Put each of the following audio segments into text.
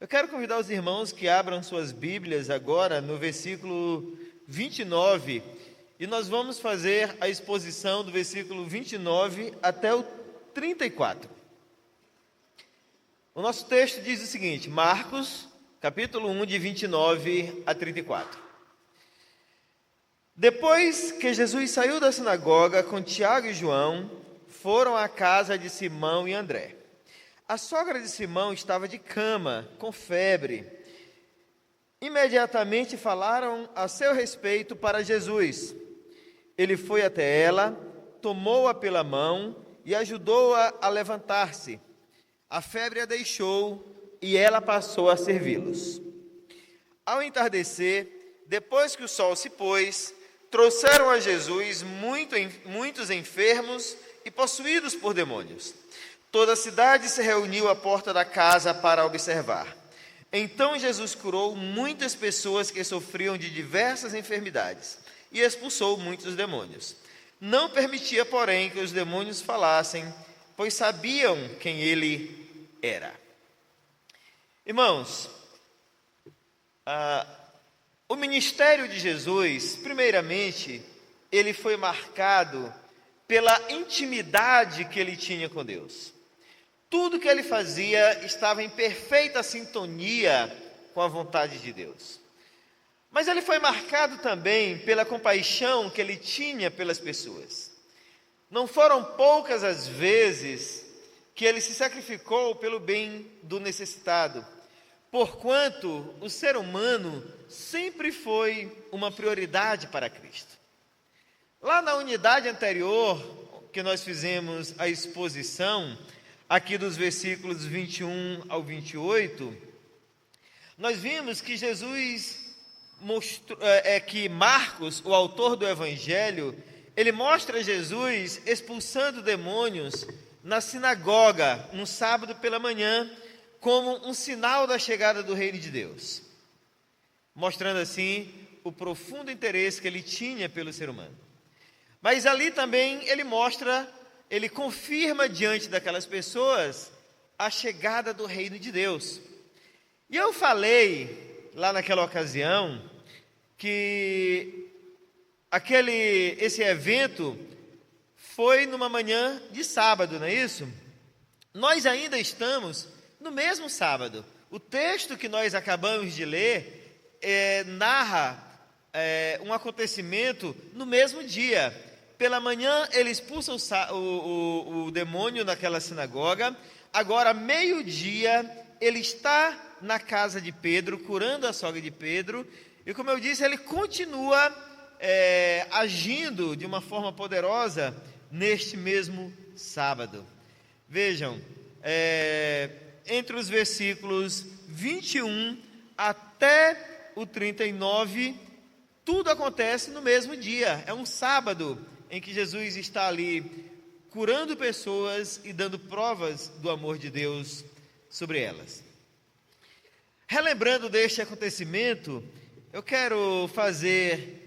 Eu quero convidar os irmãos que abram suas Bíblias agora no versículo 29, e nós vamos fazer a exposição do versículo 29 até o 34. O nosso texto diz o seguinte, Marcos, capítulo 1, de 29 a 34. Depois que Jesus saiu da sinagoga com Tiago e João, foram à casa de Simão e André. A sogra de Simão estava de cama, com febre. Imediatamente falaram a seu respeito para Jesus. Ele foi até ela, tomou-a pela mão e ajudou-a a levantar-se. A febre a deixou e ela passou a servi-los. Ao entardecer, depois que o sol se pôs, trouxeram a Jesus muitos enfermos e possuídos por demônios. Toda a cidade se reuniu à porta da casa para observar. Então Jesus curou muitas pessoas que sofriam de diversas enfermidades e expulsou muitos demônios. Não permitia, porém, que os demônios falassem, pois sabiam quem ele era. Irmãos, o ministério de Jesus, primeiramente, ele foi marcado pela intimidade que ele tinha com Deus. Tudo que ele fazia estava em perfeita sintonia com a vontade de Deus. Mas ele foi marcado também pela compaixão que ele tinha pelas pessoas. Não foram poucas as vezes que ele se sacrificou pelo bem do necessitado, porquanto o ser humano sempre foi uma prioridade para Cristo. Lá na unidade anterior, que nós fizemos a exposição, aqui dos versículos 21 ao 28, nós vimos que que Marcos, o autor do Evangelho, ele mostra Jesus expulsando demônios na sinagoga, no sábado pela manhã, como um sinal da chegada do reino de Deus, mostrando assim o profundo interesse que ele tinha pelo ser humano. Mas ali também ele confirma diante daquelas pessoas a chegada do reino de Deus. E eu falei lá naquela ocasião que esse evento foi numa manhã de sábado, não é isso? Nós ainda estamos no mesmo sábado. O texto que nós acabamos de ler narra um acontecimento no mesmo dia. Pela manhã ele expulsa o demônio naquela sinagoga. Agora, meio-dia, ele está na casa de Pedro, curando a sogra de Pedro. E como eu disse, ele continua agindo de uma forma poderosa neste mesmo sábado. Vejam, entre os versículos 21 até o 39, tudo acontece no mesmo dia. É um sábado em que Jesus está ali curando pessoas e dando provas do amor de Deus sobre elas. Relembrando deste acontecimento, eu quero fazer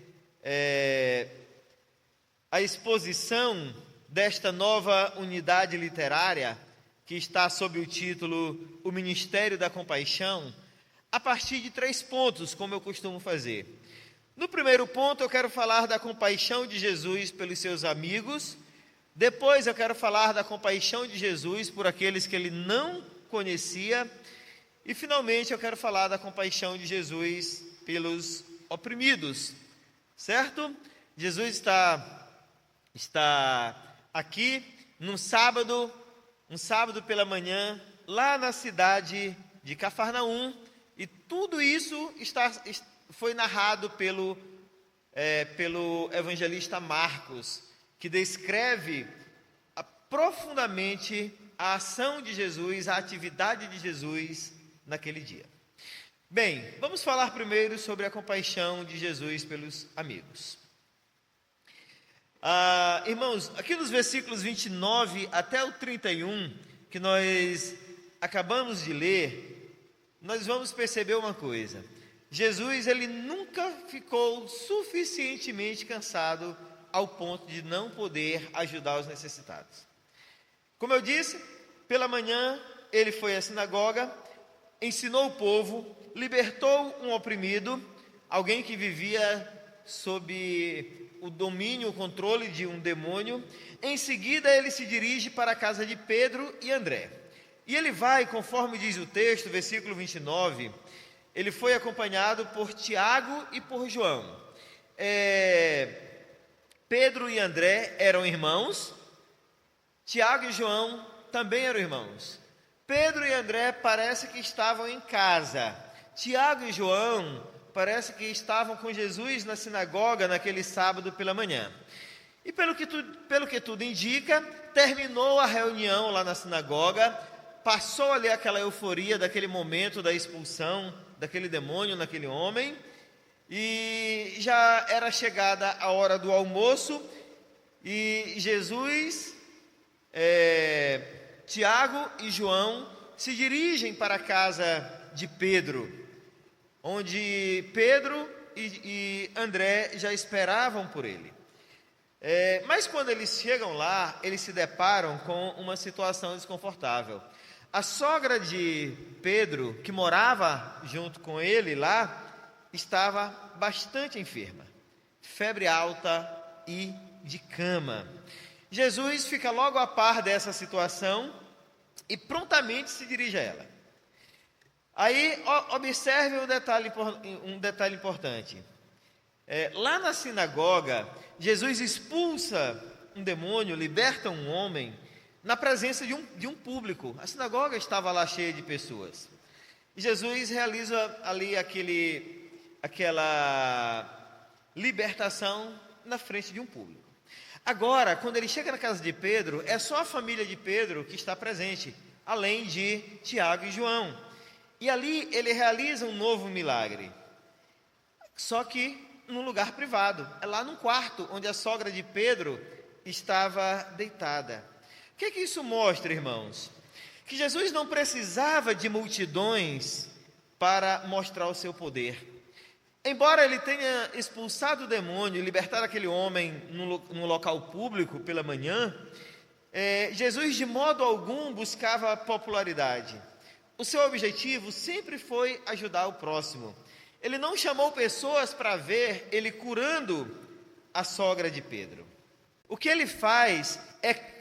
a exposição desta nova unidade literária que está sob o título O Ministério da Compaixão, a partir de 3 pontos, como eu costumo fazer. No primeiro ponto, eu quero falar da compaixão de Jesus pelos seus amigos. Depois, eu quero falar da compaixão de Jesus por aqueles que ele não conhecia. E, finalmente, eu quero falar da compaixão de Jesus pelos oprimidos. Certo? Jesus está aqui um sábado pela manhã, lá na cidade de Cafarnaum, e tudo isso foi narrado pelo evangelista Marcos, que descreve profundamente a ação de Jesus, a atividade de Jesus naquele dia. Bem, vamos falar primeiro sobre a compaixão de Jesus pelos amigos. Irmãos, aqui nos versículos 29 até o 31, que nós acabamos de ler, nós vamos perceber uma coisa. Jesus, ele nunca ficou suficientemente cansado ao ponto de não poder ajudar os necessitados. Como eu disse, pela manhã ele foi à sinagoga. ensinou o povo, libertou um oprimido, alguém que vivia sob o domínio, o controle de um demônio. Em seguida, ele se dirige para a casa de Pedro e André. E ele vai, conforme diz o texto, versículo 29, ele foi acompanhado por Tiago e por João. Pedro e André eram irmãos, Tiago e João também eram irmãos. Pedro e André parece que estavam em casa. Tiago e João parece que estavam com Jesus na sinagoga naquele sábado pela manhã. E pelo que tudo indica, terminou a reunião lá na sinagoga, passou ali aquela euforia daquele momento da expulsão daquele demônio naquele homem, e já era chegada a hora do almoço, e Jesus, Tiago e João se dirigem para a casa de Pedro, onde Pedro e André já esperavam por ele. Mas quando eles chegam lá, eles se deparam com uma situação desconfortável. A sogra de Pedro, que morava junto com ele lá, estava bastante enferma, febre alta e de cama. Jesus fica logo a par dessa situação e prontamente se dirige a ela. Aí observe um detalhe importante. Lá na sinagoga, Jesus expulsa um demônio, liberta um homem na presença de um público. A sinagoga estava lá cheia de pessoas. E Jesus realiza ali aquela libertação na frente de um público. Agora, quando ele chega na casa de Pedro, é só a família de Pedro que está presente, além de Tiago e João. E ali ele realiza um novo milagre, só que num lugar privado, é lá num quarto onde a sogra de Pedro estava deitada. O que isso mostra, irmãos? Que Jesus não precisava de multidões para mostrar o seu poder. Embora ele tenha expulsado o demônio e libertado aquele homem num local público pela manhã, Jesus de modo algum buscava popularidade. O seu objetivo sempre foi ajudar o próximo. Ele não chamou pessoas para ver ele curando a sogra de Pedro. O que ele faz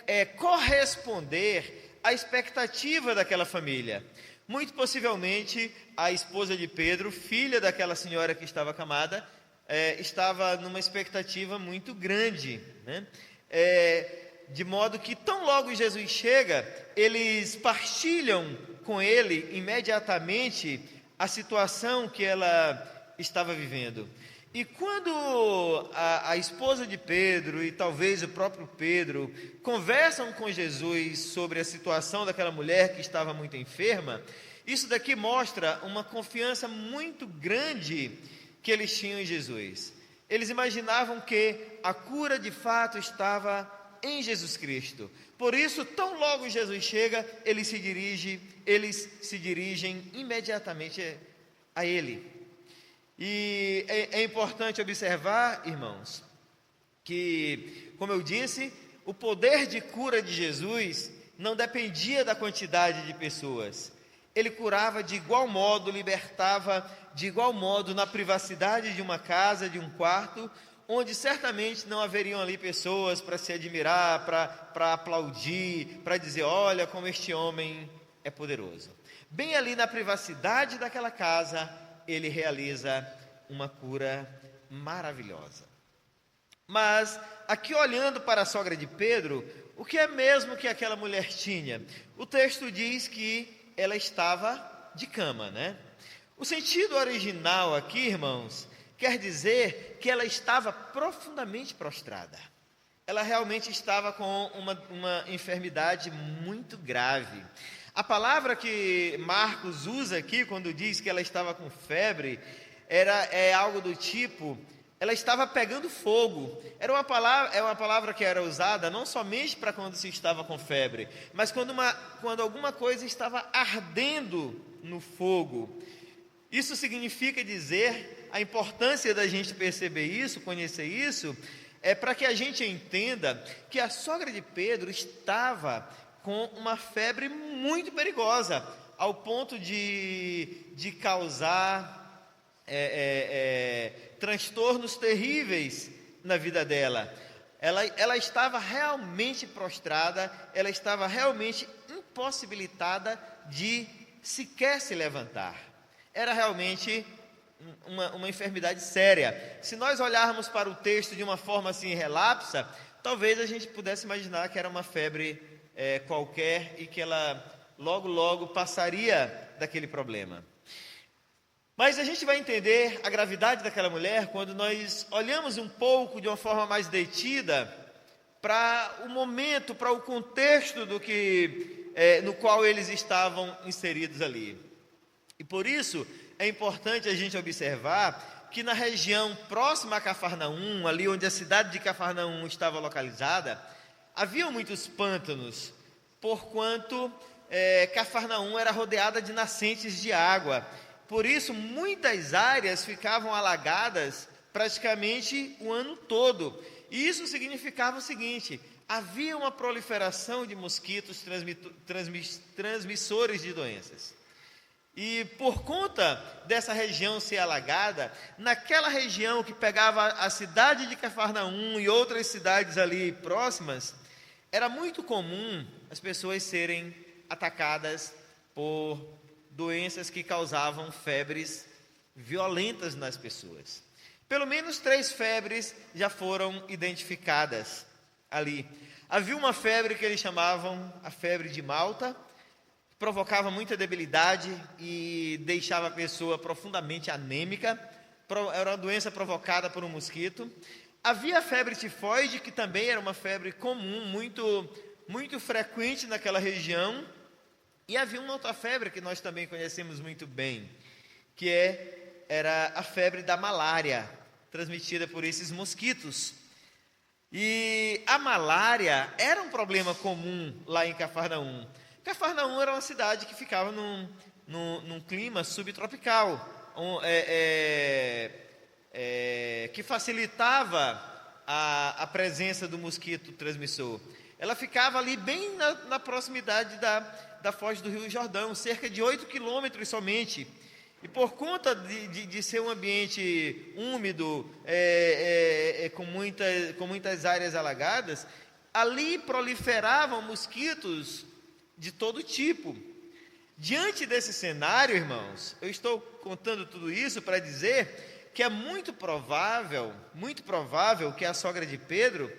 é corresponder à expectativa daquela família. Muito possivelmente, a esposa de Pedro, filha daquela senhora que estava acamada, estava numa expectativa muito grande, né? De modo que, tão logo Jesus chega, eles partilham com ele imediatamente a situação que ela estava vivendo. E quando a esposa de Pedro e talvez o próprio Pedro conversam com Jesus sobre a situação daquela mulher que estava muito enferma, isso daqui mostra uma confiança muito grande que eles tinham em Jesus. Eles imaginavam que a cura de fato estava em Jesus Cristo. Por isso, tão logo Jesus chega, eles se dirigem imediatamente a Ele. E é importante observar, irmãos, que, como eu disse, o poder de cura de Jesus não dependia da quantidade de pessoas. Ele curava de igual modo, libertava de igual modo na privacidade de uma casa, de um quarto, onde certamente não haveriam ali pessoas para se admirar, para aplaudir, para dizer, olha como este homem é poderoso. Bem ali na privacidade daquela casa, ele realiza uma cura maravilhosa. Mas, aqui olhando para a sogra de Pedro, o que é mesmo que aquela mulher tinha? O texto diz que ela estava de cama, né? O sentido original aqui, irmãos, quer dizer que ela estava profundamente prostrada. Ela realmente estava com uma enfermidade muito grave. A palavra que Marcos usa aqui, quando diz que ela estava com febre, é algo do tipo, ela estava pegando fogo. É uma palavra que era usada não somente para quando se estava com febre, mas quando alguma coisa estava ardendo no fogo. Isso significa dizer, a importância da gente perceber isso, conhecer isso, é para que a gente entenda que a sogra de Pedro estava com uma febre muito perigosa, ao ponto de causar transtornos terríveis na vida dela. Ela estava realmente prostrada, ela estava realmente impossibilitada de sequer se levantar. Era realmente uma enfermidade séria. Se nós olharmos para o texto de uma forma assim relapsa, talvez a gente pudesse imaginar que era uma febre qualquer e que ela logo passaria daquele problema. Mas a gente vai entender a gravidade daquela mulher quando nós olhamos um pouco de uma forma mais detida para o momento, para o contexto no qual eles estavam inseridos ali. E por isso é importante a gente observar que na região próxima a Cafarnaum, ali onde a cidade de Cafarnaum estava localizada, havia muitos pântanos, porquanto Cafarnaum era rodeada de nascentes de água. Por isso, muitas áreas ficavam alagadas praticamente o ano todo. E isso significava o seguinte: havia uma proliferação de mosquitos transmissores de doenças. E por conta dessa região ser alagada, naquela região que pegava a cidade de Cafarnaum e outras cidades ali próximas, era muito comum as pessoas serem atacadas por doenças que causavam febres violentas nas pessoas. Pelo menos 3 febres já foram identificadas ali. Havia uma febre que eles chamavam a febre de Malta, que provocava muita debilidade e deixava a pessoa profundamente anêmica. Era uma doença provocada por um mosquito. Havia a febre tifoide, que também era uma febre comum, muito frequente naquela região. E havia uma outra febre que nós também conhecemos muito bem, que era a febre da malária, transmitida por esses mosquitos. E a malária era um problema comum lá em Cafarnaum. Cafarnaum era uma cidade que ficava num clima subtropical, que facilitava a presença do mosquito transmissor. Ela ficava ali bem na proximidade da foz do Rio Jordão, cerca de 8 quilômetros somente. E por conta de ser um ambiente úmido, com muitas áreas alagadas, ali proliferavam mosquitos de todo tipo. Diante desse cenário, irmãos, eu estou contando tudo isso para dizer que é muito provável que a sogra de Pedro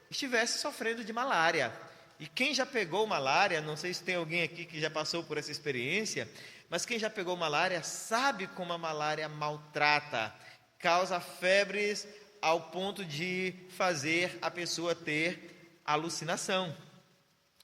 estivesse sofrendo de malária. E quem já pegou malária, não sei se tem alguém aqui que já passou por essa experiência, mas quem já pegou malária sabe como a malária maltrata, causa febres ao ponto de fazer a pessoa ter alucinação.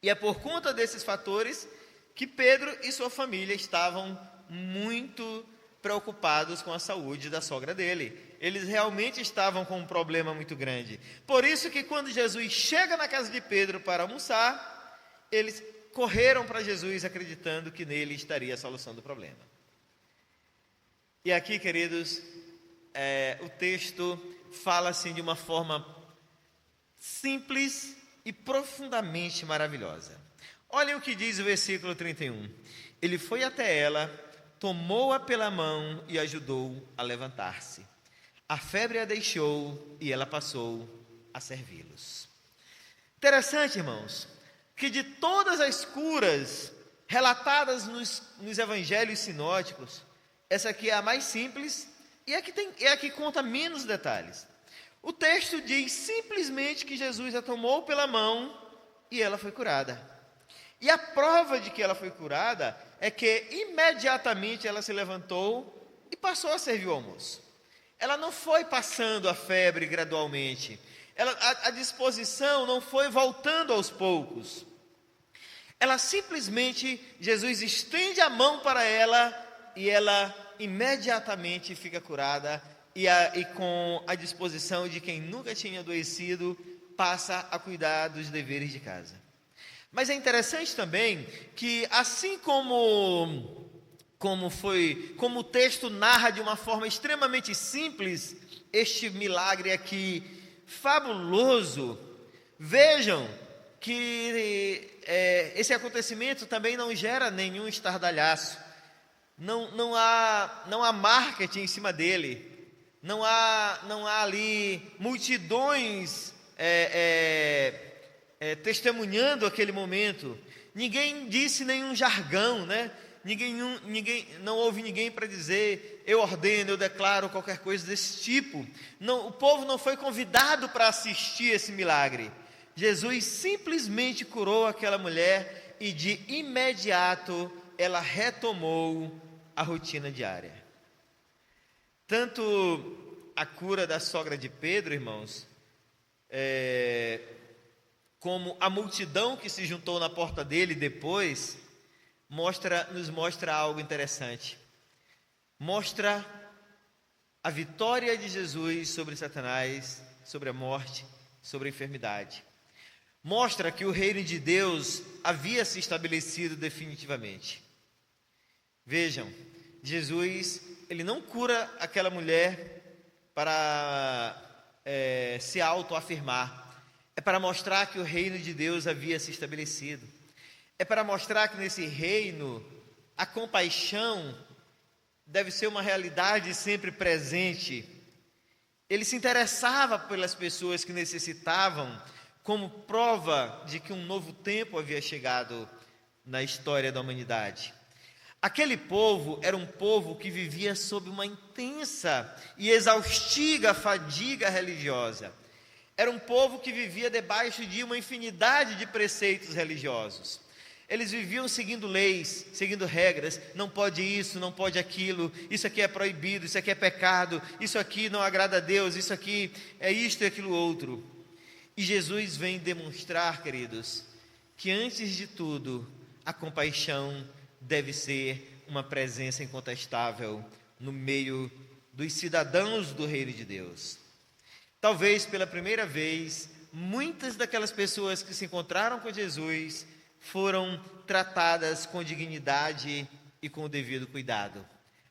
E é por conta desses fatores que Pedro e sua família estavam muito preocupados com a saúde da sogra dele. Eles realmente estavam com um problema muito grande. Por isso que quando Jesus chega na casa de Pedro para almoçar, eles correram para Jesus acreditando que nele estaria a solução do problema. E aqui, queridos, o texto fala assim de uma forma simples e profundamente maravilhosa. Olhem o que diz o versículo 31. Ele foi até ela, tomou-a pela mão e ajudou a levantar-se. A febre a deixou e ela passou a servi-los. Interessante, irmãos, que de todas as curas relatadas nos evangelhos sinóticos, essa aqui é a mais simples e é a que conta menos detalhes. O texto diz simplesmente que Jesus a tomou pela mão e ela foi curada. E a prova de que ela foi curada é que imediatamente ela se levantou e passou a servir o almoço. Ela não foi passando a febre gradualmente. A disposição não foi voltando aos poucos. Ela simplesmente, Jesus estende a mão para ela e ela imediatamente fica curada e com a disposição de quem nunca tinha adoecido, passa a cuidar dos deveres de casa. Mas é interessante também que assim como o texto narra de uma forma extremamente simples este milagre aqui fabuloso, vejam que esse acontecimento também não gera nenhum estardalhaço, não há marketing em cima dele, não há ali multidões testemunhando aquele momento, ninguém disse nenhum jargão, né? Não houve ninguém para dizer, eu ordeno, eu declaro qualquer coisa desse tipo. Não, o povo não foi convidado para assistir esse milagre. Jesus simplesmente curou aquela mulher e de imediato ela retomou a rotina diária. Tanto a cura da sogra de Pedro, irmãos, como a multidão que se juntou na porta dele depois, nos mostra algo interessante. Mostra a vitória de Jesus sobre Satanás, sobre a morte, sobre a enfermidade. Mostra que o reino de Deus havia se estabelecido definitivamente. Vejam, Jesus, ele não cura aquela mulher para se autoafirmar. É para mostrar que o reino de Deus havia se estabelecido. É para mostrar que nesse reino a compaixão deve ser uma realidade sempre presente. Ele se interessava pelas pessoas que necessitavam, como prova de que um novo tempo havia chegado na história da humanidade. Aquele povo era um povo que vivia sob uma intensa e exaustiva fadiga religiosa. Era um povo que vivia debaixo de uma infinidade de preceitos religiosos. Eles viviam seguindo leis, seguindo regras, não pode isso, não pode aquilo, isso aqui é proibido, isso aqui é pecado, isso aqui não agrada a Deus, isso aqui é isto e aquilo outro. E Jesus vem demonstrar, queridos, que antes de tudo, a compaixão deve ser uma presença incontestável no meio dos cidadãos do reino de Deus. Talvez pela primeira vez, muitas daquelas pessoas que se encontraram com Jesus foram tratadas com dignidade e com o devido cuidado,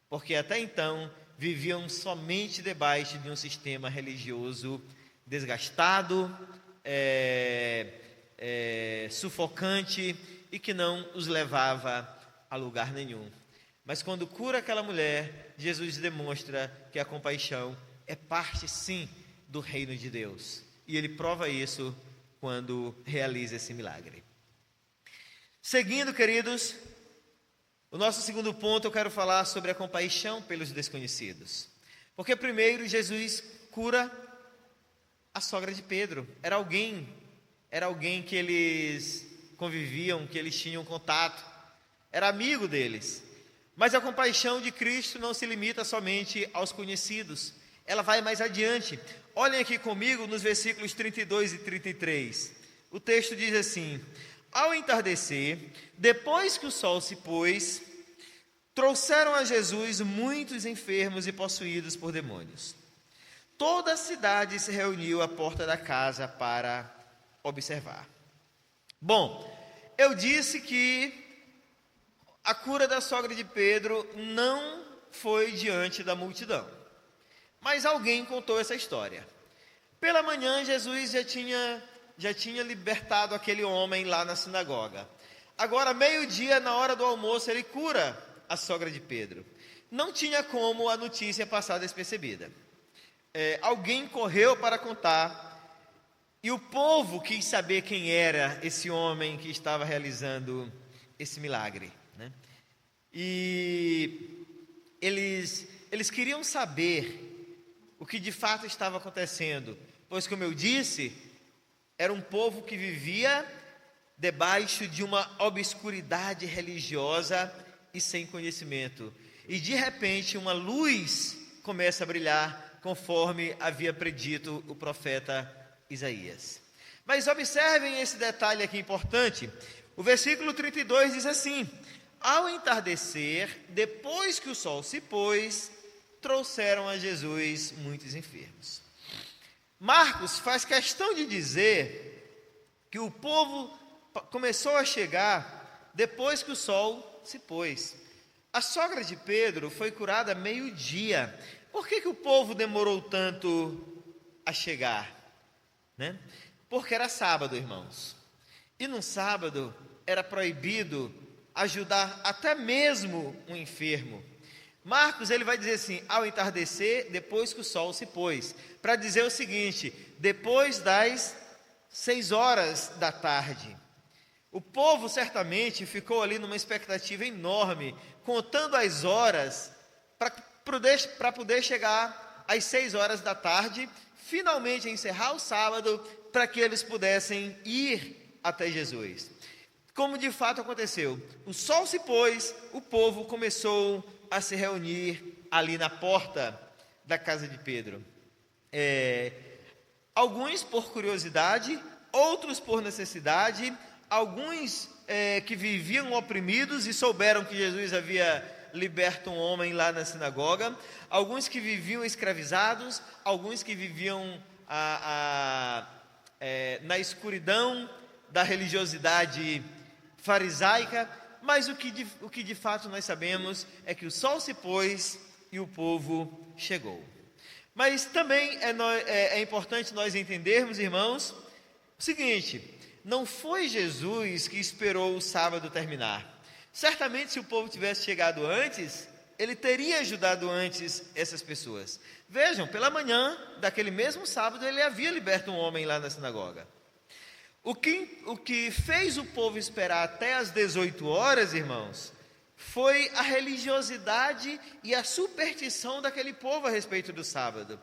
porque até então viviam somente debaixo de um sistema religioso desgastado, sufocante e que não os levava a lugar nenhum. Mas quando cura aquela mulher, Jesus demonstra que a compaixão é parte sim do reino de Deus, e ele prova isso quando realiza esse milagre. Seguindo, queridos, o nosso segundo ponto, eu quero falar sobre a compaixão pelos desconhecidos. Porque primeiro Jesus cura a sogra de Pedro. Era alguém que eles conviviam, que eles tinham contato, era amigo deles. Mas a compaixão de Cristo não se limita somente aos conhecidos, ela vai mais adiante. Olhem aqui comigo nos versículos 32 e 33. O texto diz assim: ao entardecer, depois que o sol se pôs, trouxeram a Jesus muitos enfermos e possuídos por demônios. Toda a cidade se reuniu à porta da casa para observar. Bom, eu disse que a cura da sogra de Pedro não foi diante da multidão, mas alguém contou essa história. Pela manhã, Jesus já tinha libertado aquele homem lá na sinagoga. Agora, meio-dia, na hora do almoço, ele cura a sogra de Pedro. Não tinha como a notícia passar despercebida. Alguém correu para contar, e o povo quis saber quem era esse homem que estava realizando esse milagre, né? E eles queriam saber o que de fato estava acontecendo, pois, como eu disse, era um povo que vivia debaixo de uma obscuridade religiosa e sem conhecimento. E de repente uma luz começa a brilhar, conforme havia predito o profeta Isaías. Mas observem esse detalhe aqui importante. O versículo 32 diz assim: ao entardecer, depois que o sol se pôs, trouxeram a Jesus muitos enfermos. Marcos faz questão de dizer que o povo começou a chegar depois que o sol se pôs. A sogra de Pedro foi curada meio-dia. Por que o povo demorou tanto a chegar? Né? Porque era sábado, irmãos. E no sábado, era proibido ajudar até mesmo um enfermo. Marcos, ele vai dizer assim, ao entardecer, depois que o sol se pôs, para dizer o seguinte, depois das 6 horas da tarde. O povo certamente ficou ali numa expectativa enorme, contando as horas para poder chegar às 6 horas da tarde, finalmente encerrar o sábado, para que eles pudessem ir até Jesus. Como de fato aconteceu, o sol se pôs, o povo começou a se reunir ali na porta da casa de Pedro. Alguns por curiosidade, outros por necessidade, alguns que viviam oprimidos e souberam que Jesus havia liberto um homem lá na sinagoga, alguns que viviam escravizados, alguns que viviam na escuridão da religiosidade farisaica, mas o que de fato nós sabemos é que o sol se pôs e o povo chegou. Mas também é importante nós entendermos, irmãos, o seguinte: não foi Jesus que esperou o sábado terminar. Certamente, se o povo tivesse chegado antes, ele teria ajudado antes essas pessoas. Vejam, pela manhã daquele mesmo sábado, ele havia liberto um homem lá na sinagoga. O que fez o povo esperar até as 18 horas, irmãos, foi a religiosidade e a superstição daquele povo a respeito do sábado.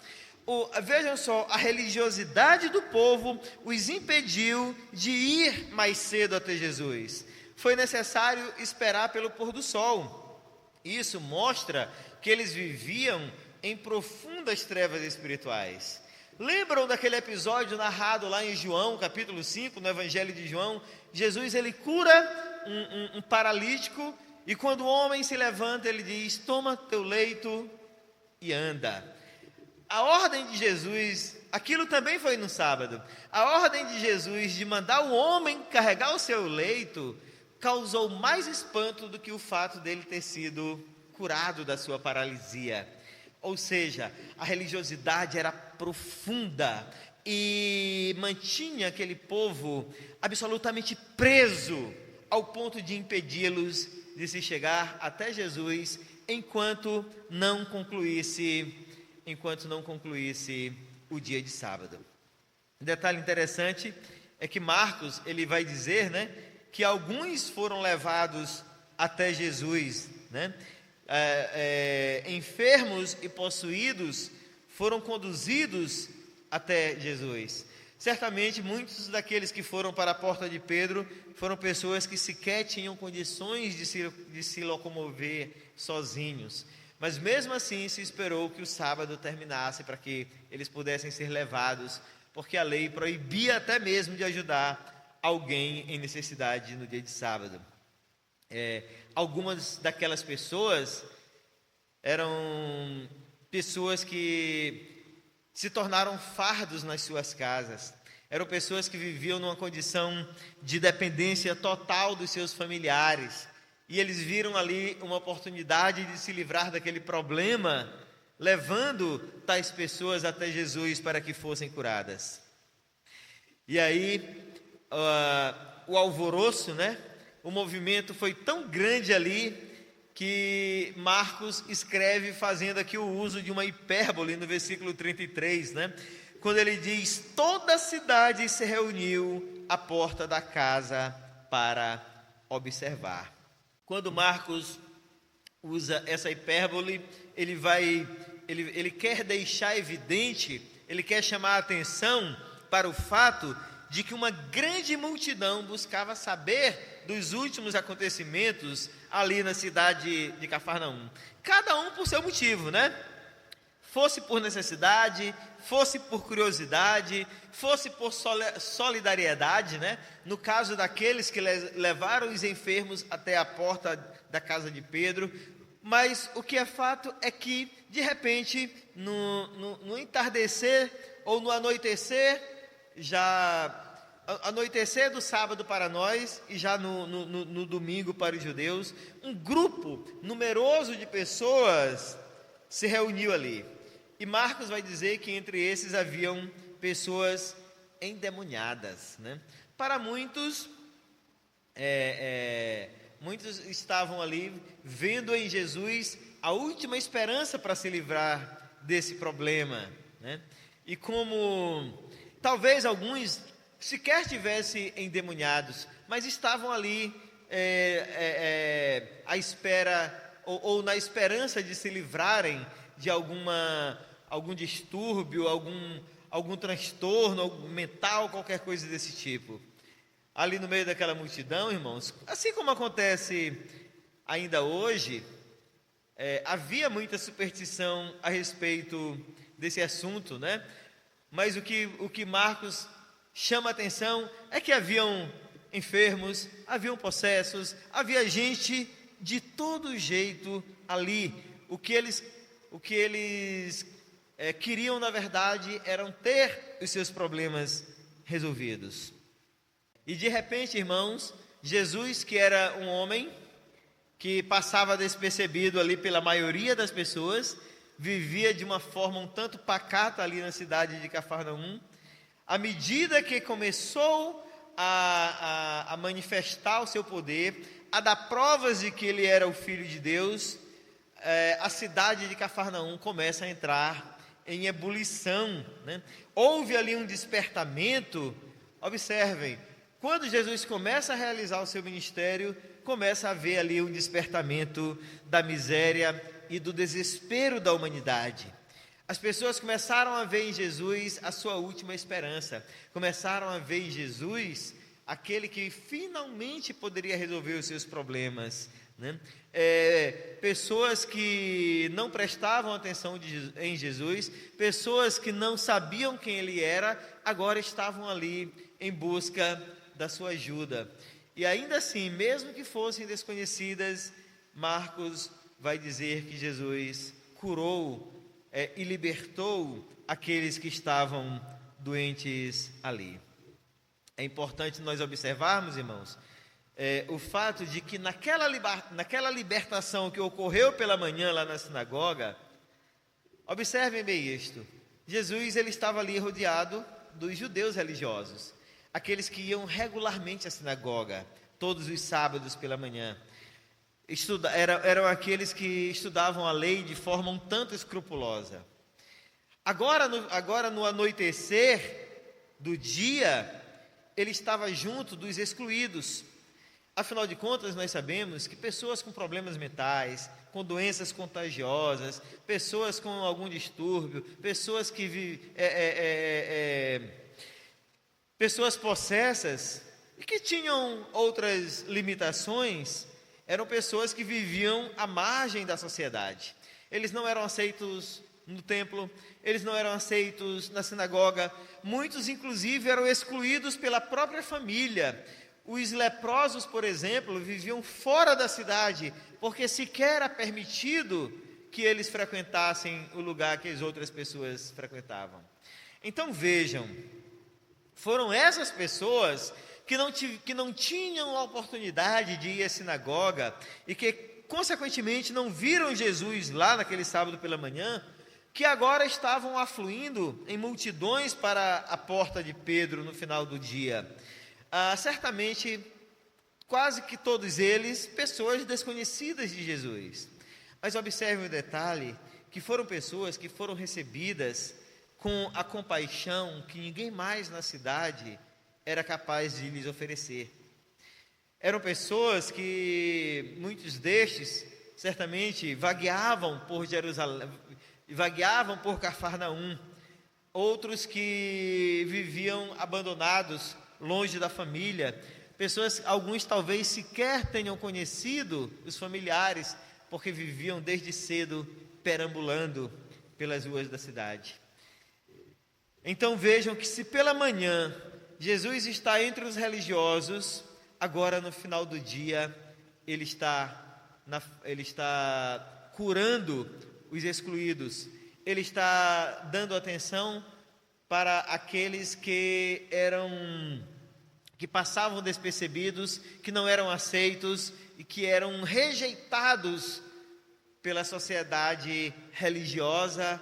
Vejam só, a religiosidade do povo os impediu de ir mais cedo até Jesus. Foi necessário esperar pelo pôr do sol. Isso mostra que eles viviam em profundas trevas espirituais. Lembram daquele episódio narrado lá em João, capítulo 5, no Evangelho de João? Jesus, ele cura um paralítico, e quando o homem se levanta, ele diz: toma teu leito e anda. A ordem de Jesus, aquilo também foi no sábado, a ordem de Jesus de mandar o homem carregar o seu leito, causou mais espanto do que o fato dele ter sido curado da sua paralisia. Ou seja, a religiosidade era profunda e mantinha aquele povo absolutamente preso, ao ponto de impedi-los de se chegar até Jesus enquanto não concluísse o dia de sábado. Um detalhe interessante é que Marcos, ele vai dizer, que alguns foram levados até Jesus, enfermos e possuídos foram conduzidos até Jesus. Certamente muitos daqueles que foram para a porta de Pedro foram pessoas que sequer tinham condições de se locomover sozinhos, mas mesmo assim se esperou que o sábado terminasse para que eles pudessem ser levados, porque a lei proibia até mesmo de ajudar alguém em necessidade no dia de sábado. Algumas daquelas pessoas eram pessoas que se tornaram fardos nas suas casas, eram pessoas que viviam numa condição de dependência total dos seus familiares, e eles viram ali uma oportunidade de se livrar daquele problema, levando tais pessoas até Jesus para que fossem curadas. E aí, o alvoroço, o movimento foi tão grande ali, que Marcos escreve fazendo aqui o uso de uma hipérbole no versículo 33, quando ele diz: toda a cidade se reuniu à porta da casa para observar. Quando Marcos usa essa hipérbole, ele quer deixar evidente, ele quer chamar a atenção para o fato de que uma grande multidão buscava saber dos últimos acontecimentos ali na cidade de Cafarnaum. Cada um por seu motivo, Fosse por necessidade, fosse por curiosidade, fosse por solidariedade, No caso daqueles que levaram os enfermos até a porta da casa de Pedro. Mas o que é fato é que, de repente, no entardecer ou no anoitecer, anoitecer do sábado para nós e já no domingo para os judeus, um grupo numeroso de pessoas se reuniu ali. E Marcos vai dizer que entre esses haviam pessoas endemoniadas, Para muitos, muitos estavam ali vendo em Jesus a última esperança para se livrar desse problema, né? E como talvez alguns sequer estivessem endemoniados, mas estavam ali à espera ou na esperança de se livrarem de algum distúrbio, algum transtorno mental, qualquer coisa desse tipo. Ali no meio daquela multidão, irmãos, assim como acontece ainda hoje, havia muita superstição a respeito desse assunto, né? Mas o que Marcos chama a atenção é que haviam enfermos, haviam possessos, havia gente de todo jeito ali. O que eles queriam, na verdade, eram ter os seus problemas resolvidos. E de repente, irmãos, Jesus, que era um homem que passava despercebido ali pela maioria das pessoas, vivia de uma forma um tanto pacata ali na cidade de Cafarnaum. À medida que começou a manifestar o seu poder, a dar provas de que ele era o Filho de Deus, a cidade de Cafarnaum começa a entrar em ebulição, né? Houve ali um despertamento. Observem, quando Jesus começa a realizar o seu ministério, começa a haver ali um despertamento da miséria e do desespero da humanidade. As pessoas começaram a ver em Jesus a sua última esperança, começaram a ver em Jesus aquele que finalmente poderia resolver os seus problemas, né? Pessoas que não prestavam atenção em Jesus, pessoas que não sabiam quem ele era, agora estavam ali em busca da sua ajuda. E ainda assim, mesmo que fossem desconhecidas, Marcos vai dizer que Jesus curou e libertou aqueles que estavam doentes ali. É importante nós observarmos, irmãos, o fato de que naquela libertação que ocorreu pela manhã lá na sinagoga, observem bem isto: Jesus ele estava ali rodeado dos judeus religiosos, aqueles que iam regularmente à sinagoga, todos os sábados pela manhã. Eram aqueles que estudavam a lei de forma um tanto escrupulosa. Agora no anoitecer do dia, ele estava junto dos excluídos. Afinal de contas, nós sabemos que pessoas com problemas mentais, com doenças contagiosas, pessoas com algum distúrbio, pessoas pessoas possessas e que tinham outras limitações, eram pessoas que viviam à margem da sociedade. Eles não eram aceitos no templo, eles não eram aceitos na sinagoga, muitos inclusive eram excluídos pela própria família. Os leprosos, por exemplo, viviam fora da cidade, porque sequer era permitido que eles frequentassem o lugar que as outras pessoas frequentavam. Então vejam, foram essas pessoas que não tinham a oportunidade de ir à sinagoga e que, consequentemente, não viram Jesus lá naquele sábado pela manhã, que agora estavam afluindo em multidões para a porta de Pedro no final do dia. Certamente, quase que todos eles, pessoas desconhecidas de Jesus. Mas observe o detalhe, que foram pessoas que foram recebidas com a compaixão que ninguém mais na cidade era capaz de lhes oferecer. Eram pessoas que, muitos destes, certamente, vagueavam por Jerusalém, vagueavam por Cafarnaum. Outros que viviam abandonados, longe da família. Pessoas, alguns talvez sequer tenham conhecido os familiares, porque viviam desde cedo perambulando pelas ruas da cidade. Então vejam que se pela manhã Jesus está entre os religiosos, agora no final do dia ele está curando os excluídos, ele está dando atenção para aqueles que passavam despercebidos, que não eram aceitos e que eram rejeitados pela sociedade religiosa,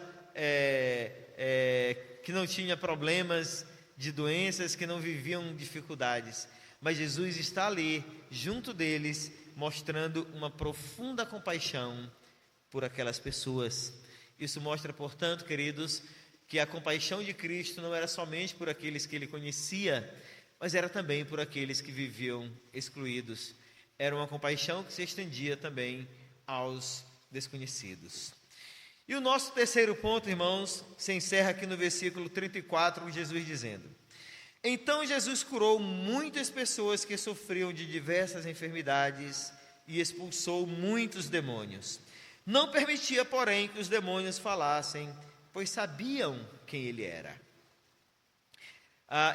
que não tinha problemas de doenças, que não viviam dificuldades. mas Jesus está ali, junto deles, mostrando uma profunda compaixão por aquelas pessoas. Isso mostra, portanto, queridos, que a compaixão de Cristo não era somente por aqueles que ele conhecia, mas era também por aqueles que viviam excluídos. Era uma compaixão que se estendia também aos desconhecidos. E o nosso terceiro ponto, irmãos, se encerra aqui no versículo 34, com Jesus dizendo: então Jesus curou muitas pessoas que sofriam de diversas enfermidades e expulsou muitos demônios. Não permitia, porém, que os demônios falassem, pois sabiam quem ele era.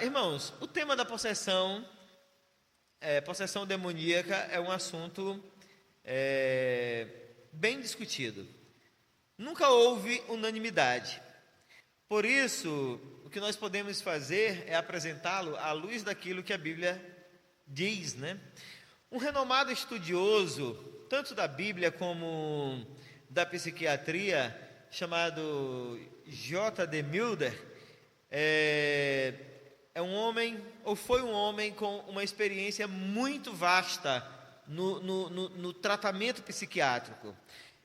Irmãos, o tema da possessão demoníaca, é um assunto bem discutido. Nunca houve unanimidade. Por isso, o que nós podemos fazer é apresentá-lo à luz daquilo que a Bíblia diz, né? Um renomado estudioso, tanto da Bíblia como da psiquiatria, chamado J.D. Milner, foi um homem com uma experiência muito vasta no tratamento psiquiátrico.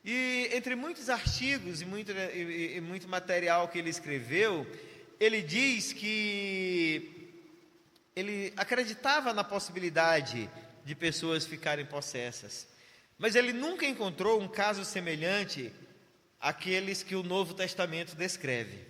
E entre muitos artigos e muito material que ele escreveu, ele diz que ele acreditava na possibilidade de pessoas ficarem possessas, mas ele nunca encontrou um caso semelhante àqueles que o Novo Testamento descreve.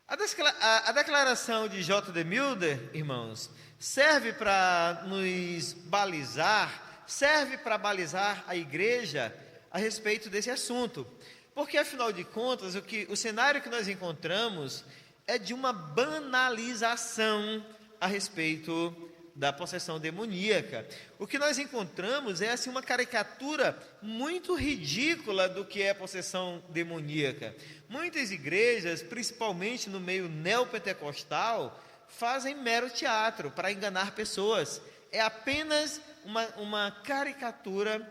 A declaração de J.D. Milner, irmãos, serve para nos balizar, serve para balizar a igreja a respeito desse assunto, porque afinal de contas o cenário que nós encontramos é de uma banalização a respeito da possessão demoníaca. O que nós encontramos é assim uma caricatura muito ridícula do que é possessão demoníaca. Muitas igrejas, principalmente no meio neopentecostal, fazem mero teatro para enganar pessoas. É apenas uma caricatura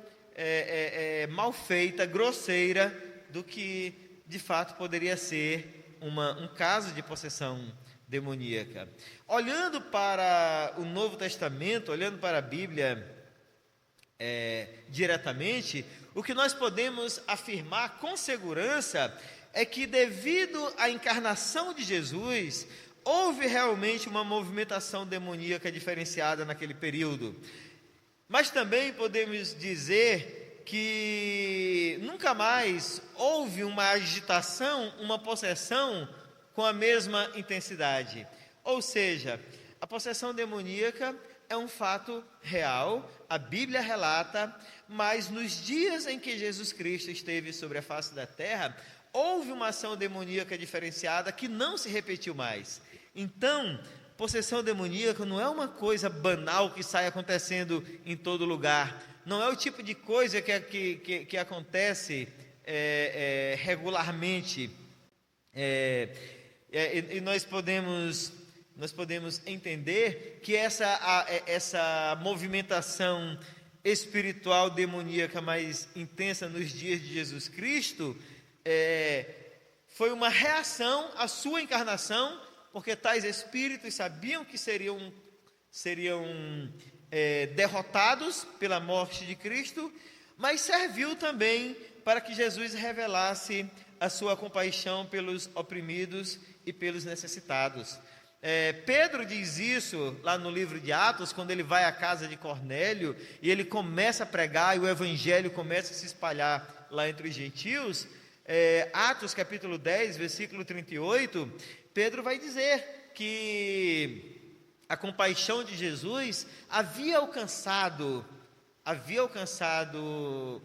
mal feita, grosseira, do que de fato poderia ser um caso de possessão demoníaca. Olhando para o Novo Testamento, olhando para a Bíblia diretamente, o que nós podemos afirmar com segurança é que, devido à encarnação de Jesus, houve realmente uma movimentação demoníaca diferenciada naquele período. Mas também podemos dizer que nunca mais houve uma agitação, uma possessão com a mesma intensidade. Ou seja, a possessão demoníaca é um fato real, a Bíblia relata, mas nos dias em que Jesus Cristo esteve sobre a face da terra, houve uma ação demoníaca diferenciada que não se repetiu mais. Então, possessão demoníaca não é uma coisa banal que sai acontecendo em todo lugar. Não é o tipo de coisa que acontece regularmente. E nós podemos entender que essa movimentação espiritual demoníaca mais intensa nos dias de Jesus Cristo foi uma reação à sua encarnação, porque tais espíritos sabiam que seriam derrotados pela morte de Cristo, mas serviu também para que Jesus revelasse a sua compaixão pelos oprimidos e pelos necessitados. Pedro diz isso lá no livro de Atos, quando ele vai à casa de Cornélio e ele começa a pregar e o evangelho começa a se espalhar lá entre os gentios. Atos capítulo 10, versículo 38, Pedro vai dizer que a compaixão de Jesus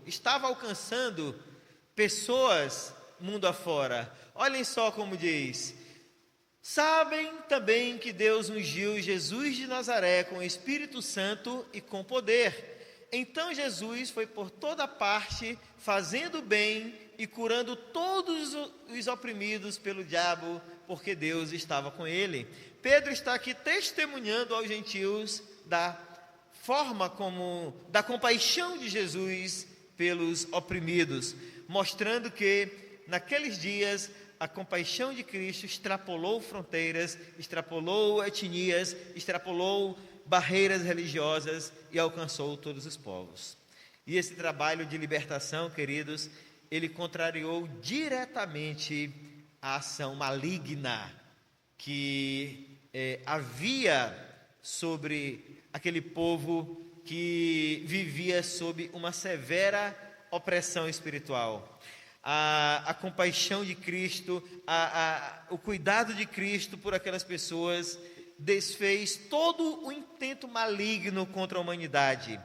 estava alcançando pessoas mundo afora. Olhem só como diz: sabem também que Deus ungiu Jesus de Nazaré com o Espírito Santo e com poder. Então Jesus foi por toda parte, fazendo bem e curando todos os oprimidos pelo diabo, porque Deus estava com ele. Pedro está aqui testemunhando aos gentios da compaixão de Jesus pelos oprimidos, mostrando que naqueles dias a compaixão de Cristo extrapolou fronteiras, extrapolou etnias, extrapolou barreiras religiosas e alcançou todos os povos. E esse trabalho de libertação, queridos, ele contrariou diretamente a ação maligna que havia sobre aquele povo que vivia sob uma severa opressão espiritual. A compaixão de Cristo, o cuidado de Cristo por aquelas pessoas desfez todo o intento maligno contra a humanidade.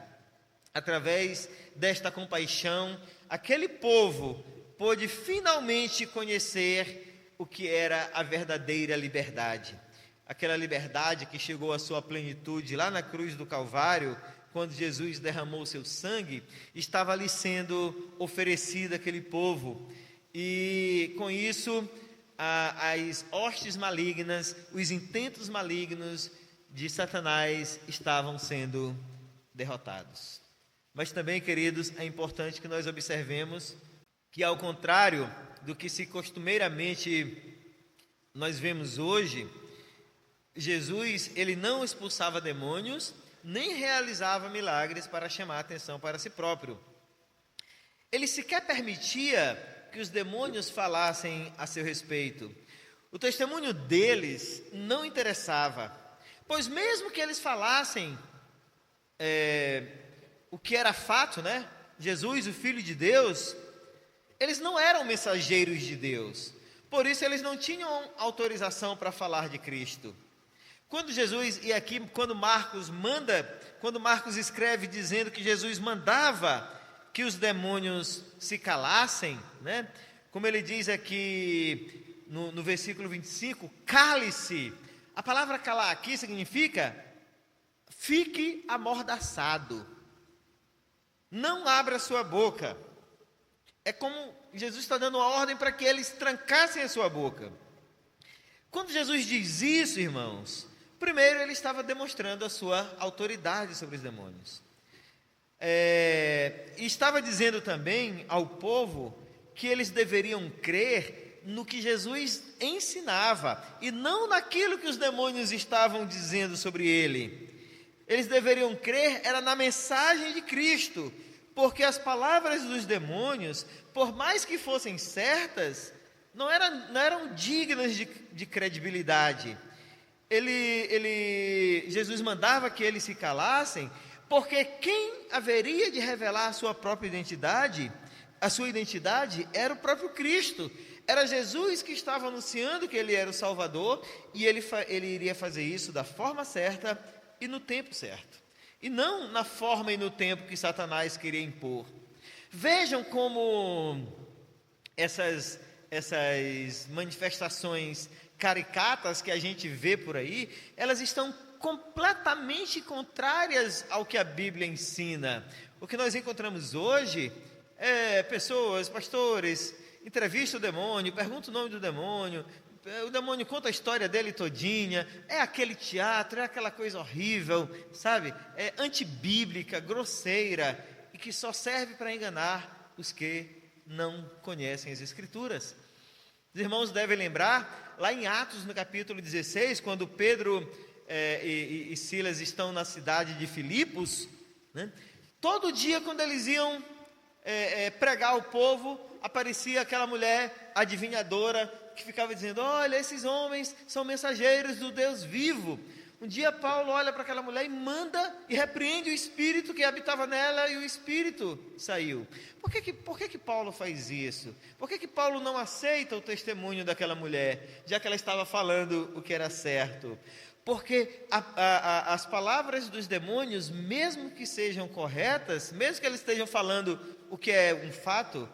Através desta compaixão, aquele povo pôde finalmente conhecer o que era a verdadeira liberdade. Aquela liberdade que chegou à sua plenitude lá na cruz do Calvário, quando Jesus derramou seu sangue, estava ali sendo oferecida àquele povo. E com isso, as hostes malignas, os intentos malignos de Satanás estavam sendo derrotados. Mas também, queridos, é importante que nós observemos que, ao contrário do que se costumeiramente nós vemos hoje, Jesus, ele não expulsava demônios, nem realizava milagres para chamar a atenção para si próprio. Ele sequer permitia que os demônios falassem a seu respeito. O testemunho deles não interessava, pois mesmo que eles falassem o que era fato, né? Jesus, o Filho de Deus, eles não eram mensageiros de Deus. Por isso eles não tinham autorização para falar de Cristo. Quando Jesus, e aqui quando Marcos escreve dizendo que Jesus mandava que os demônios se calassem, né? Como ele diz aqui no versículo 25, cale-se. A palavra calar aqui significa fique amordaçado. Não abra sua boca. É como Jesus está dando uma ordem para que eles trancassem a sua boca. Quando Jesus diz isso, irmãos, primeiro ele estava demonstrando a sua autoridade sobre os demônios. E estava dizendo também ao povo que eles deveriam crer no que Jesus ensinava e não naquilo que os demônios estavam dizendo sobre ele. Eles deveriam crer era na mensagem de Cristo, porque as palavras dos demônios, por mais que fossem certas, não eram dignas de credibilidade. Jesus mandava que eles se calassem, porque quem haveria de revelar a sua própria identidade, a sua identidade, era o próprio Cristo. Era Jesus que estava anunciando que ele era o Salvador, e ele iria fazer isso da forma certa e no tempo certo, e não na forma e no tempo que Satanás queria impor. Vejam como essas manifestações caricatas que a gente vê por aí, elas estão completamente contrárias ao que a Bíblia ensina. O que nós encontramos hoje é pessoas, pastores, entrevistam o demônio, perguntam o nome do demônio, o demônio conta a história dele todinha, é aquele teatro, é aquela coisa horrível, sabe? É antibíblica, grosseira, e que só serve para enganar os que não conhecem as Escrituras. Os irmãos devem lembrar, lá em Atos, no capítulo 16, quando Pedro e Silas estão na cidade de Filipos, né? Todo dia quando eles iam pregar ao povo, aparecia aquela mulher adivinhadora, que ficava dizendo, olha, esses homens são mensageiros do Deus vivo. Um dia Paulo olha para aquela mulher e manda e repreende o espírito que habitava nela, e o espírito saiu. Por que Paulo faz isso? Por que Paulo não aceita o testemunho daquela mulher, já que ela estava falando o que era certo? Porque as palavras dos demônios, mesmo que sejam corretas, mesmo que eles estejam falando o que é um fato,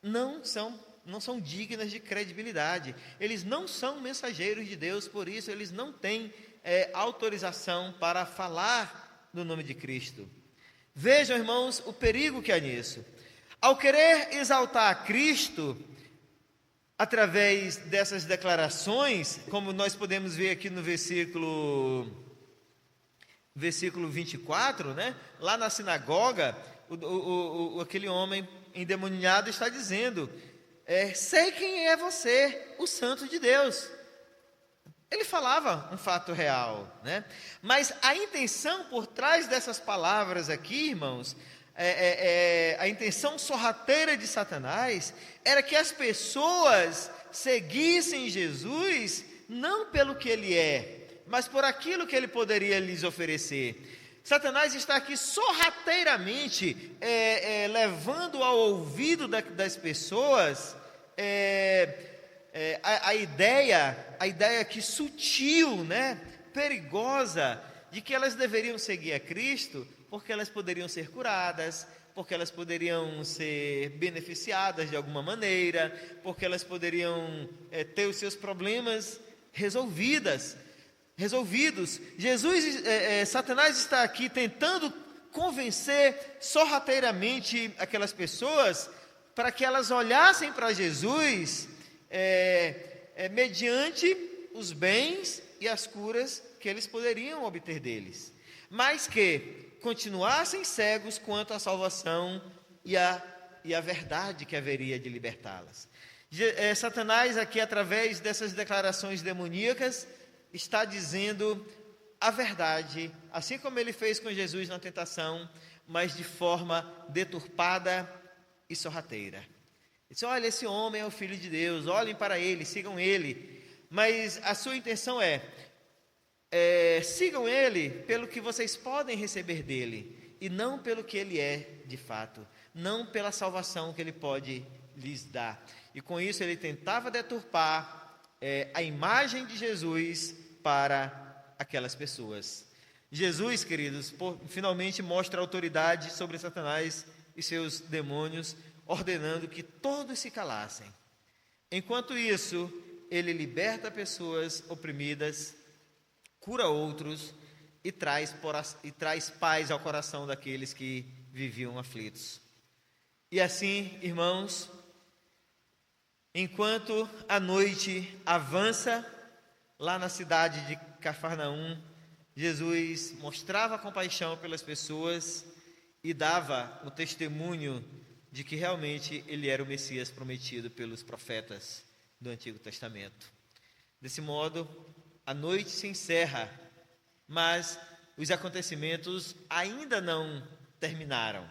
não são dignas de credibilidade. Eles não são mensageiros de Deus, por isso eles não têm autorização para falar no nome de Cristo. Vejam, irmãos, o perigo que há nisso. Ao querer exaltar a Cristo, através dessas declarações, como nós podemos ver aqui no versículo 24, né? Lá na sinagoga, aquele homem endemoniado está dizendo, sei quem é você, o Santo de Deus. Ele falava um fato real, né? Mas a intenção por trás dessas palavras aqui, irmãos, a intenção sorrateira de Satanás era que as pessoas seguissem Jesus não pelo que ele é, mas por aquilo que ele poderia lhes oferecer. Satanás está aqui sorrateiramente levando ao ouvido das pessoas a ideia aqui sutil, né, perigosa, de que elas deveriam seguir a Cristo porque elas poderiam ser curadas, porque elas poderiam ser beneficiadas de alguma maneira, porque elas poderiam ter os seus problemas resolvidos. Satanás está aqui tentando convencer sorrateiramente aquelas pessoas para que elas olhassem para Jesus mediante os bens e as curas que eles poderiam obter deles, mas que continuassem cegos quanto à salvação e a verdade que haveria de libertá-las. Satanás aqui, através dessas declarações demoníacas, está dizendo a verdade, assim como ele fez com Jesus na tentação, mas de forma deturpada e sorrateira. Ele disse: olha, esse homem é o Filho de Deus, olhem para ele, sigam ele. Mas a sua intenção sigam ele pelo que vocês podem receber dele, e não pelo que ele é de fato, não pela salvação que ele pode lhes dar. E com isso ele tentava deturpar a imagem de Jesus para aquelas pessoas. Jesus, queridos, finalmente mostra autoridade sobre Satanás e seus demônios, ordenando que todos se calassem. Enquanto isso, ele liberta pessoas oprimidas, cura outros e traz paz ao coração daqueles que viviam aflitos. E assim, irmãos, enquanto a noite avança, lá na cidade de Cafarnaum, Jesus mostrava compaixão pelas pessoas e dava o testemunho de que realmente ele era o Messias prometido pelos profetas do Antigo Testamento. Desse modo, a noite se encerra, mas os acontecimentos ainda não terminaram.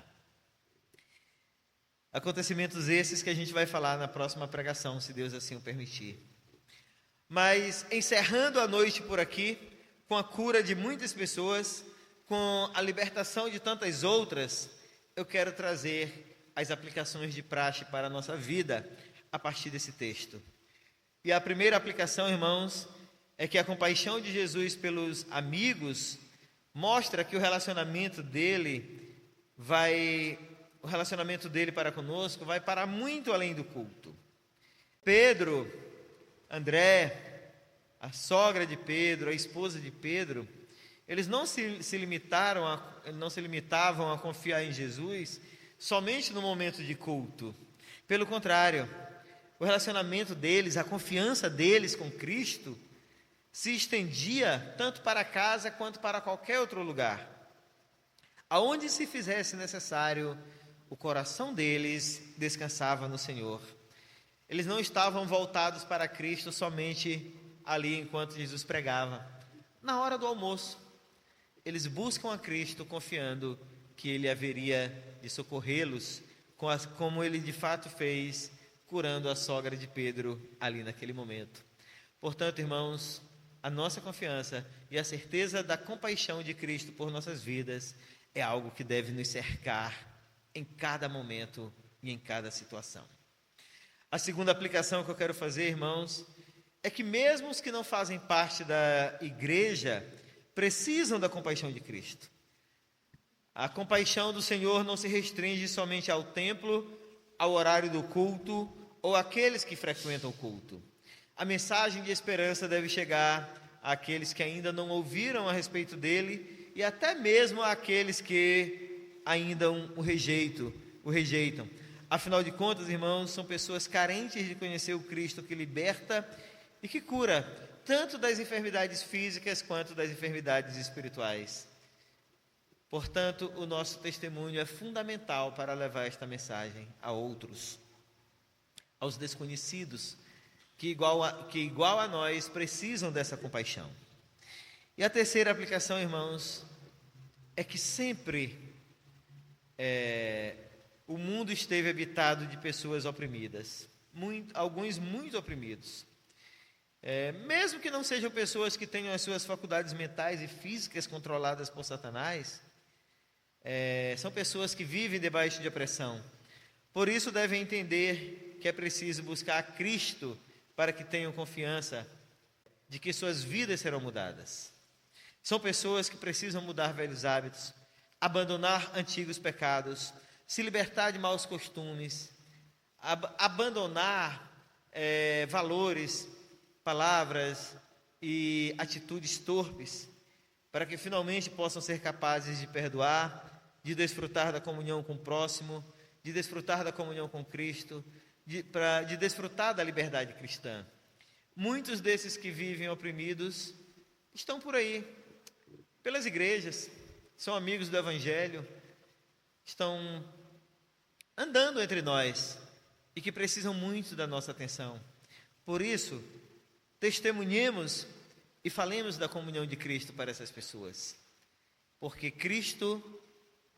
Acontecimentos esses que a gente vai falar na próxima pregação, se Deus assim o permitir. Mas encerrando a noite por aqui, com a cura de muitas pessoas, com a libertação de tantas outras, eu quero trazer as aplicações de praxe para a nossa vida a partir desse texto. E a primeira aplicação, irmãos, é que a compaixão de Jesus pelos amigos mostra que o relacionamento dele para conosco vai para muito além do culto. Pedro, André, a sogra de Pedro, a esposa de Pedro, eles não se limitavam a confiar em Jesus somente no momento de culto. Pelo contrário, o relacionamento deles, a confiança deles com Cristo, se estendia tanto para casa quanto para qualquer outro lugar. Aonde se fizesse necessário, o coração deles descansava no Senhor. Eles não estavam voltados para Cristo somente ali enquanto Jesus pregava. Na hora do almoço, eles buscam a Cristo confiando que Ele haveria de socorrê-los, como Ele de fato fez, curando a sogra de Pedro ali naquele momento. Portanto, irmãos, a nossa confiança e a certeza da compaixão de Cristo por nossas vidas é algo que deve nos cercar em cada momento e em cada situação. A segunda aplicação que eu quero fazer, irmãos, é que mesmo os que não fazem parte da igreja precisam da compaixão de Cristo. A compaixão do Senhor não se restringe somente ao templo, ao horário do culto ou àqueles que frequentam o culto. A mensagem de esperança deve chegar àqueles que ainda não ouviram a respeito dele e até mesmo àqueles que ainda o rejeitam. Afinal de contas, irmãos, são pessoas carentes de conhecer o Cristo que liberta e que cura, tanto das enfermidades físicas quanto das enfermidades espirituais. Portanto, o nosso testemunho é fundamental para levar esta mensagem a outros, aos desconhecidos, que igual a nós precisam dessa compaixão. E a terceira aplicação, irmãos, é que sempre o mundo esteve habitado de pessoas oprimidas, alguns muito oprimidos. Mesmo que não sejam pessoas que tenham as suas faculdades mentais e físicas controladas por Satanás, são pessoas que vivem debaixo de opressão. Por isso devem entender que é preciso buscar a Cristo para que tenham confiança de que suas vidas serão mudadas. São pessoas que precisam mudar velhos hábitos, abandonar antigos pecados, se libertar de maus costumes, abandonar valores, palavras e atitudes torpes, para que finalmente possam ser capazes de perdoar, de desfrutar da comunhão com o próximo, de desfrutar da comunhão com Cristo, de desfrutar da liberdade cristã. Muitos desses que vivem oprimidos estão por aí, pelas igrejas, são amigos do Evangelho, estão andando entre nós e que precisam muito da nossa atenção. Por isso, testemunhemos e falemos da comunhão de Cristo para essas pessoas, porque Cristo,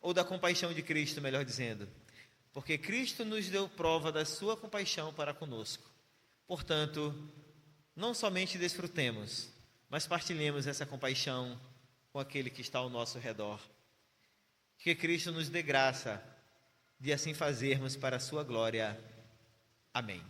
ou da compaixão de Cristo, melhor dizendo, porque Cristo nos deu prova da sua compaixão para conosco. Portanto, não somente desfrutemos, mas partilhemos essa compaixão com aquele que está ao nosso redor. Que Cristo nos dê graça de assim fazermos para a sua glória. Amém.